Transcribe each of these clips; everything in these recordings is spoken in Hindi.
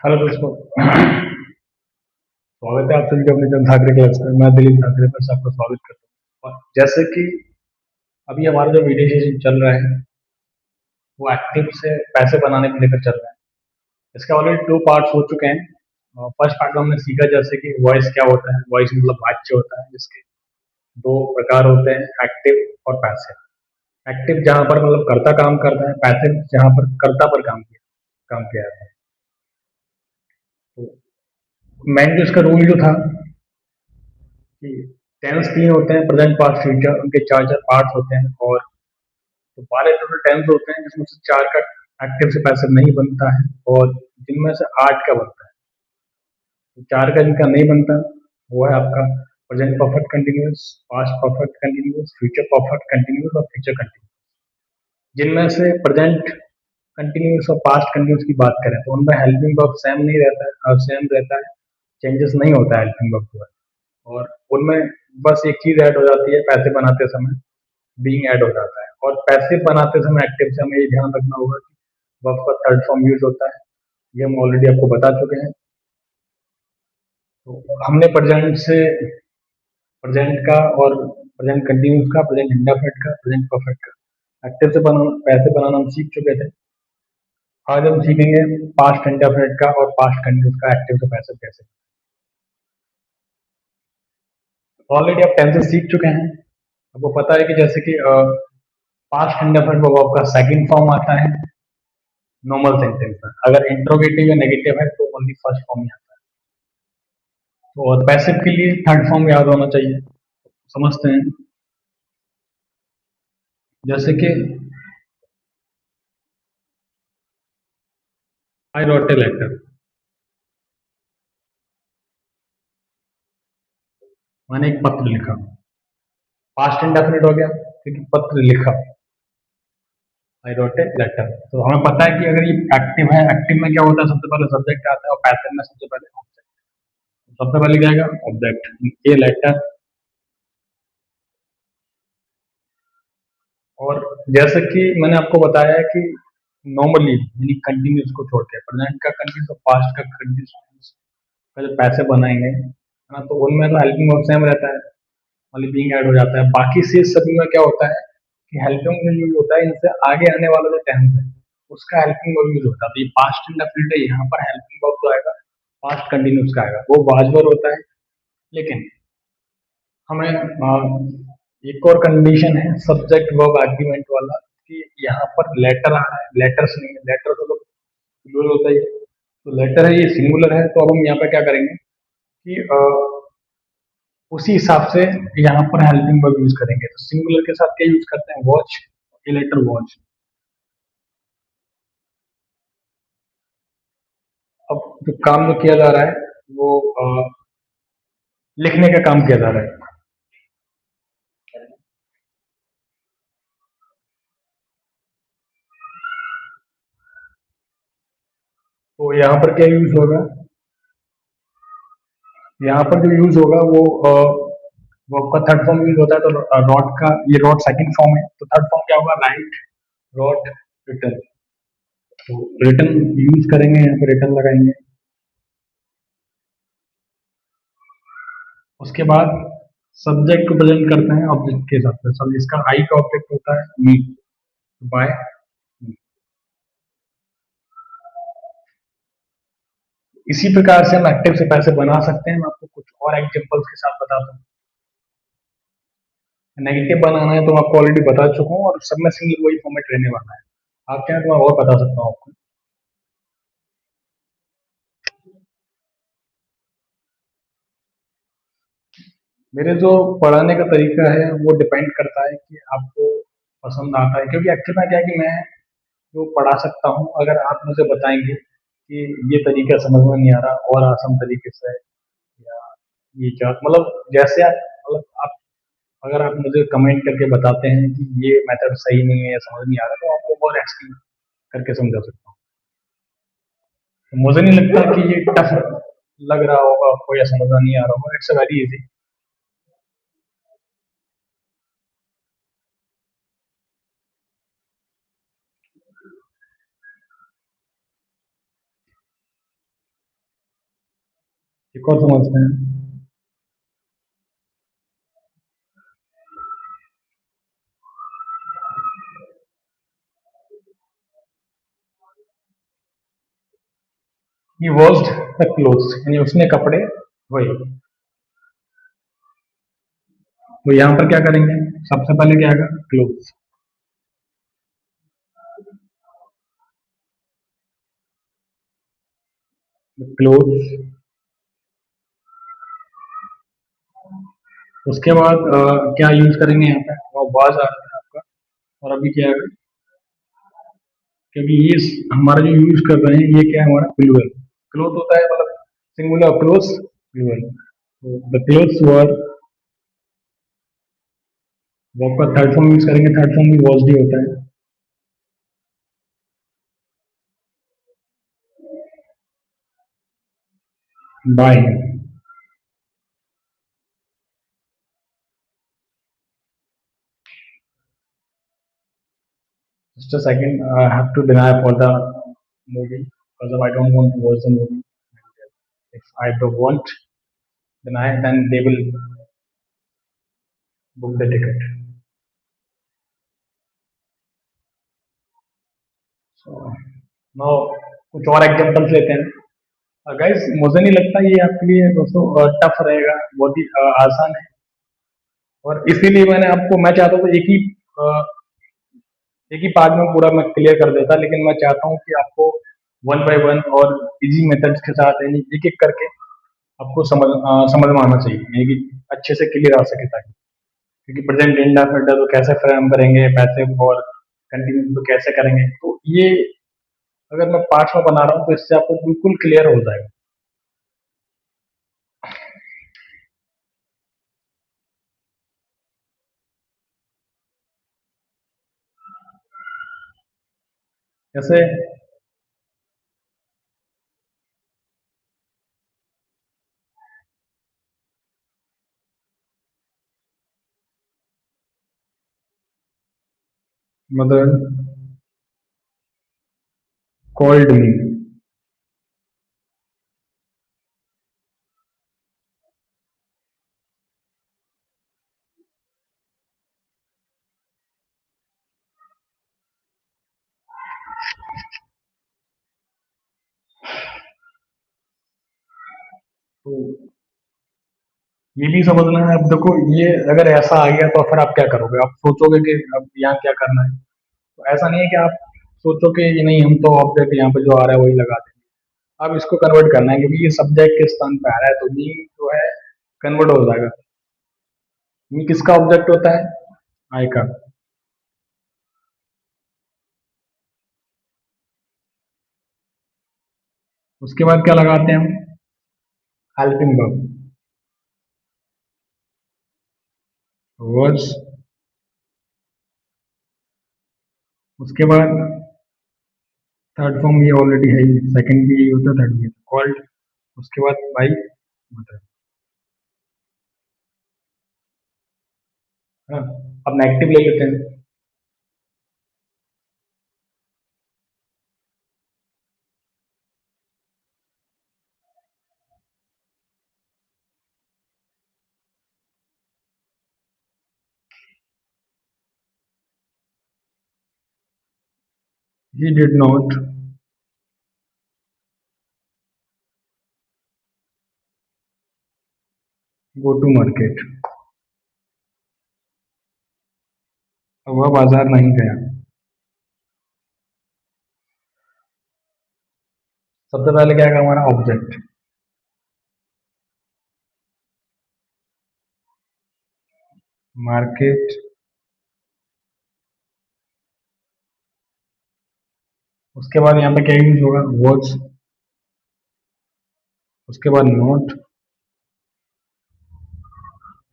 हेलो दोस्तों। स्वागत है आप सभी का अपने जन ठाकरे क्लास में। मैं दिलीप ठाकरे पर आपका स्वागत करता हूँ। और जैसे कि अभी हमारा जो वीडियो चल रहा है वो एक्टिव से पैसे बनाने को लेकर चल रहा है। इसके ऑलरेडी दो पार्ट्स हो चुके हैं। फर्स्ट पार्ट में हमने सीखा जैसे कि वॉइस क्या होता है। वॉइस मतलब वाच्य होता है, जिसके दो प्रकार होते हैं, एक्टिव और पैसिव। एक्टिव जहाँ पर मतलब कर्ता काम करता है, पैसिव जहाँ पर कर्ता पर काम किया जाता है। तो मेन जो इसका रूल जो था कि टेंस तीन होते हैं, प्रेजेंट पास्ट फ्यूचर, उनके चार चार पार्ट्स होते हैं। और तो 12 टोटल टेंस होते हैं, जिसमें से चार का एक्टिव से पैसिव नहीं बनता है और जिनमें से आठ का बनता है। तो चार का जिनका नहीं बनता वो है आपका present perfect continuous, past perfect continuous, future perfect continuous और फ्यूचर कंटिन्यूअस। जिनमें से प्रेजेंट कंटिन्यूअस और पास्ट कंटिन्यूअस की बात करें तो उनमें हेल्पिंग वर्ब सेम नहीं रहता है, सेम रहता है, चेंजेस नहीं होता है हेल्पिंग वर्ब में। और उनमें बस एक चीज ऐड हो जाती है, पैसे बनाते समय बीइंग ऐड हो जाता है। और पैसे बनाते समय एक्टिव से हमें ये ध्यान रखना होगा कि वर्ब का थर्ड फॉर्म यूज होता है। ये हम ऑलरेडी आपको बता चुके हैं। तो हमने प्रेजेंट का और प्रेजेंट कंटिन्यूस का, प्रेजेंट इंडेफिनिट का, प्रेजेंट परफेक्ट का एक्टिव से पैसे बनाना हम सीख चुके थे। आज हम सीखेंगे पास्ट इंडेफिनिट का और पास्ट कंटिन्यूस का एक्टिव से पैसे कैसे। ऑलरेडी आप टेंसेस सीख चुके हैं। आपको पता है कि जैसे कि पास्ट इंडेफिनिट वर्ब का सेकंड फॉर्म आता है नॉर्मल सेंटेंस में। अगर इंट्रोगेटिव या नेगेटिव है तो ओनली फर्स्ट फॉर्म ही आता है। तो और पैसिव के लिए थर्ड फॉर्म याद होना चाहिए। समझते हैं। जैसे कि आई रोट ए लेटर, मैंने एक पत्र लिखा। पास्ट इंडेफिनिट हो गया क्योंकि पत्र लिखा, आई रोट ए लेटर। तो हमें पता है कि अगर ये एक्टिव है, एक्टिव में क्या होता है, सबसे पहले सब्जेक्ट आता है और पैसिव में सबसे पहले ऑब्जेक्ट। सबसे पहले क्या आएगा, ऑब्जेक्ट, ये लेटर। और जैसे कि मैंने आपको बताया कि नॉर्मली यानी कंटिन्यूस को छोड़ के प्रेजेंट का कंटिन्यूस और पास्ट का कंटिन्यूस का जो पैसे बनाएंगे है ना, तो उनमें तो हेल्पिंग वर्ब सेम रहता है, वाली बीइंग ऐड हो जाता है। बाकी से सभी में क्या होता है कि हेल्पिंग वर्ब यूज होता है, इनसे आगे आने वाला जो टेंस है उसका हेल्पिंग वर्ब यूज होता है। तो ये पास्ट इंडेफिनिट है, यहाँ पर हेल्पिंग वर्ब जो आएगा पास्ट कंटिन्यूस का आएगा, वो वाजवर होता है। लेकिन हमें एक और कंडीशन है सब्जेक्ट वर्ब एग्रीमेंट वाला, कि यहाँ पर लेटर आ रहा है, लेटर्स नहीं है। लेटर तो प्लूरल होता ही है, तो लेटर है, ये सिंगुलर है। तो अब हम यहाँ पे क्या करेंगे कि उसी हिसाब से यहाँ पर हेल्पिंग वर्ब यूज करेंगे। तो सिंगुलर के साथ क्या यूज करते हैं, वॉच, ए लेटर वॉच। अब जो काम जो किया जा रहा है वो लिखने का काम किया जा रहा है। तो यहाँ पर क्या यूज होगा, यहाँ पर जो यूज होगा वो वर्ब का थर्ड फॉर्म यूज होता है। तो रॉट का, ये रॉट सेकंड फॉर्म है, तो थर्ड फॉर्म क्या होगा, राइट, रॉट, रिटन। तो रिटन यूज करेंगे, यहाँ पे रिटन लगाएंगे। उसके बाद सब्जेक्ट को प्रेजेंट करते हैं ऑब्जेक्ट के हिसाब से। सब इसका आई का ऑब्जेक्ट होता है मी, बाय। इसी प्रकार से हम एक्टिव से पैसे बना सकते हैं। मैं आपको कुछ और एग्जांपल्स के साथ बताता हूँ। नेगेटिव बनाना है तो मैं आपको ऑलरेडी बता चुका हूँ, और सब में सिंगल वही फॉर्मेट रहने वाला है। आप चाहें तो मैं और बता सकता हूँ आपको। मेरे जो पढ़ाने का तरीका है वो डिपेंड करता है कि आपको पसंद आता है, क्योंकि एक्चुअली में क्या है कि मैं जो पढ़ा सकता हूँ, अगर आप मुझे बताएंगे कि ये तरीका समझ में नहीं आ रहा और आसान तरीके से, या ये क्या मतलब, जैसे आप मतलब आप अगर आप मुझे कमेंट करके बताते हैं कि ये मेथड सही नहीं है या समझ नहीं आ रहा, तो आपको और एक्सप्लेन करके समझा सकता हूँ। तो मुझे नहीं लगता कि ये टफ लग रहा होगा आपको या समझ में नहीं आ रहा होगा। It's a very easy. एक और समझते हैं। ही वॉश्ड द क्लोथ्स, यानी उसने कपड़े धोए। तो यहाँ पर क्या करेंगे, सबसे पहले क्या आएगा, क्लोथ्स। क्लोथ्स, उसके बाद क्या यूज करेंगे यहाँ पे, वो वाज आ रहा है आपका। और अभी क्या है, क्योंकि ये हमारा जो यूज कर रहे हैं ये क्या है, हमारा प्लूरल। क्लोथ होता है मतलब सिंगुलर, क्लोथ्स प्लूरल। तो द क्लोथ्स वर, वर्ब का थर्ड फॉर्म यूज करेंगे, थर्ड फॉर्म भी वॉज ही होता है। Bye, just a second, I have to deny for the movie because I don't want to watch the movie. If I don't want deny, then they will book the ticket. So now कुछ और एग्जांपल्स लेते हैं। गाइस मुझे नहीं लगता ये आपके लिए दोस्तों टफ रहेगा, बहुत ही आसान है। और इसीलिए मैं चाहता हूँ एक ही पार्ट में पूरा मैं क्लियर कर देता, लेकिन मैं चाहता हूँ कि आपको वन बाय वन और इजी मेथड्स के साथ यानी एक एक करके आपको समझ में आना चाहिए, यानी कि अच्छे से क्लियर आ सके। ताकि क्योंकि प्रेजेंट इंडेफिनिट है तो कैसे फ्रेम करेंगे, पैसिव और कंटिन्यूस तो कैसे करेंगे, तो ये अगर मैं पार्ट्स में बना रहा हूँ तो इससे आपको बिल्कुल क्लियर हो जाएगा। जैसे मदर कॉल्ड मी, तो ये भी समझना है। अब देखो ये अगर ऐसा आ गया तो फिर आप क्या करोगे, आप सोचोगे कि अब यहाँ क्या करना है। तो ऐसा नहीं है कि आप सोचो कि ये नहीं, हम तो ऑब्जेक्ट यहाँ पे जो आ रहा है वही लगा देंगे। अब इसको कन्वर्ट करना है क्योंकि ये सब्जेक्ट के स्थान पे आ रहा है, तो मी जो है कन्वर्ट हो जाएगा। मी किसका ऑब्जेक्ट होता है, आई का। उसके बाद क्या लगाते हैं हम, हेल्पिंग वर्ब, वर्ड्स। उसके बाद थर्ड फॉर्म ये ऑलरेडी है, सेकंड भी यही होता है, थर्ड भी कॉल्ड। उसके बाद बाई होता है। हाँ, अब नेगेटिव ले लेते हैं। He did not go to market, वह बाजार नहीं गया। सबसे पहले क्या है हमारा ऑब्जेक्ट, मार्केट। उसके बाद यहाँ पे क्या यूज होगा, वर्ड्स। उसके बाद नोट,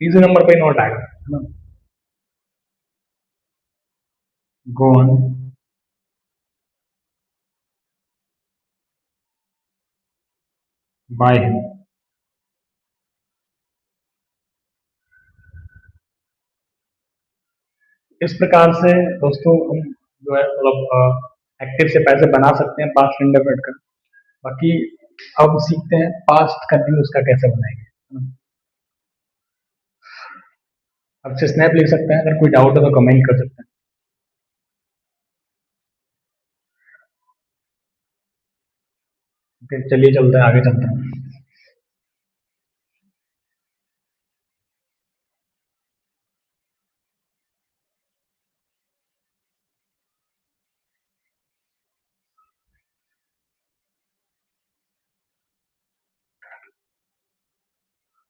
तीसरे नंबर पे नोट आएगा, है ना। Go on, by him. इस प्रकार से दोस्तों हम जो है मतलब एक्टिव से पैसे बना सकते हैं पास्ट इंडेफिनिट का। बाकी अब सीखते हैं पास्ट कंटिन्यूस का कैसे बनाएंगे, है ना। अब से स्नैप लिख सकते हैं, अगर कोई डाउट है तो कमेंट कर सकते हैं। ओके, चलिए चलते हैं, आगे चलते हैं।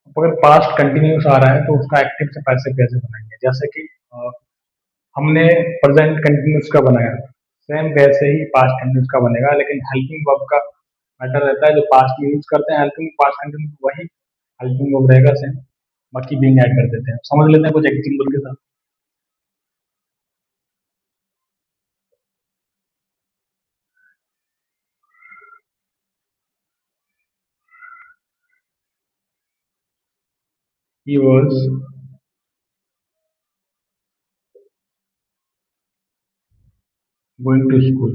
अब अगर पास्ट कंटिन्यूस आ रहा है तो उसका एक्टिव से पैसिव कैसे बनाएंगे, जैसे कि हमने प्रेजेंट कंटिन्यूस का बनाया, सेम वैसे ही पास्ट कंटिन्यूस का बनेगा, लेकिन हेल्पिंग वर्ब का मैटर रहता है, जो पास्ट में यूज करते हैं हेल्पिंग पास्ट कंटिन्यूस वही हेल्पिंग वर्ब रहेगा सेम, बाकी बीइंग ऐड कर देते हैं। समझ लेते हैं कुछ एग्जाम्पल के साथ। He was going to school.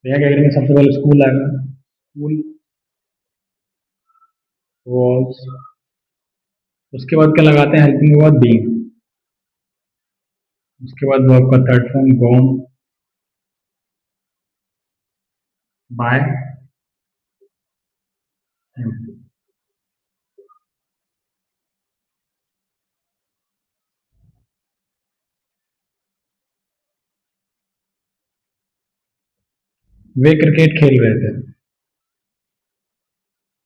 भैया कैटेगरी में सबसे पहले स्कूल आएगा, स्कूल वाज, उसके बाद क्या लगाते हैं हेल्पिंग वर्ब बीइंग, उसके बाद वर्ब का third form gone by him. वे क्रिकेट खेल रहे थे,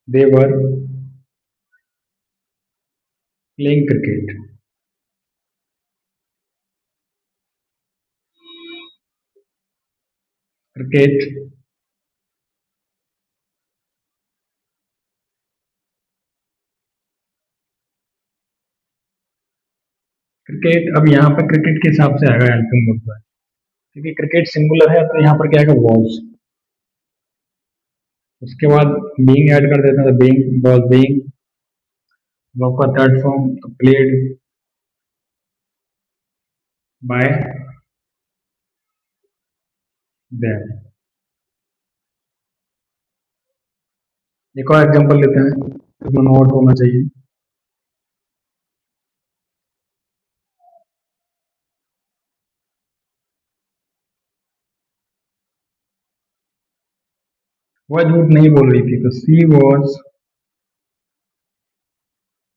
they were playing cricket. Cricket, cricket अब यहाँ पर क्रिकेट के हिसाब से आएगा हेल्पिंग वर्ब पर, क्योंकि क्रिकेट सिंगुलर है तो यहाँ पर क्या आएगा वॉज, उसके बाद बीइंग ऐड कर देते हैं तो बीइंग वॉज बीइंग, वर्ब का थर्ड फॉर्म तो प्लेड बाय देम। एक और एग्जांपल लेते हैं, इसमें नोट होना चाहिए। वह झूठ नहीं बोल रही थी, तो she was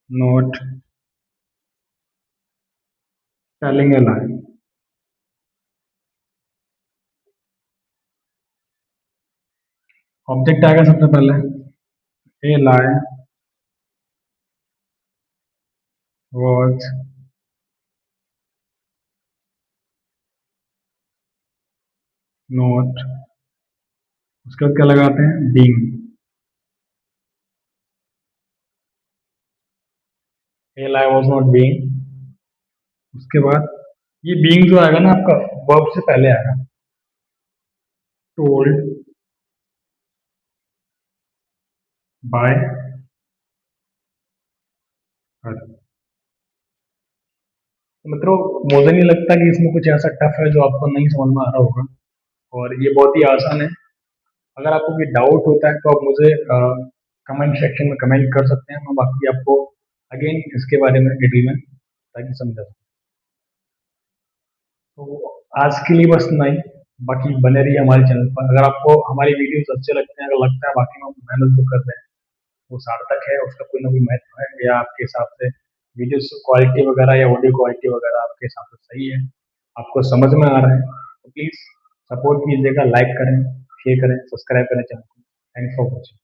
not telling a lie. Object आएगा सबसे पहले, ए लाई वॉज नॉट, उसके बाद क्या लगाते हैं being, A lie was not being, उसके बाद ये बीइंग जो आएगा ना आपका वर्ब से पहले आएगा, टोल्ड बाय हर। तो मतलब मुझे नहीं लगता कि इसमें कुछ ऐसा टफ है जो आपको नहीं समझ में आ रहा होगा, और ये बहुत ही आसान है। अगर आपको कोई डाउट होता है तो आप मुझे कमेंट सेक्शन में कमेंट कर सकते हैं, मैं बाकी आपको अगेन इसके बारे में डिटेल में ताकि समझा सकूं। तो आज के लिए बस इतना ही, बाकी बने रहिए हमारे चैनल पर। अगर आपको हमारी वीडियोस अच्छे लगते हैं, अगर लगता है बाकी हम मेहनत जो कर रहे हैं वो सार्थक है, उसका कोई ना कोई महत्व है, या आपके हिसाब से वीडियोस क्वालिटी वगैरह या ऑडियो क्वालिटी वगैरह आपके हिसाब से सही है, आपको समझ में आ रहा है, तो प्लीज़ सपोर्ट कीजिएगा, लाइक करें, शेयर करें, सब्सक्राइब करें चैनल को। Thanks for watching.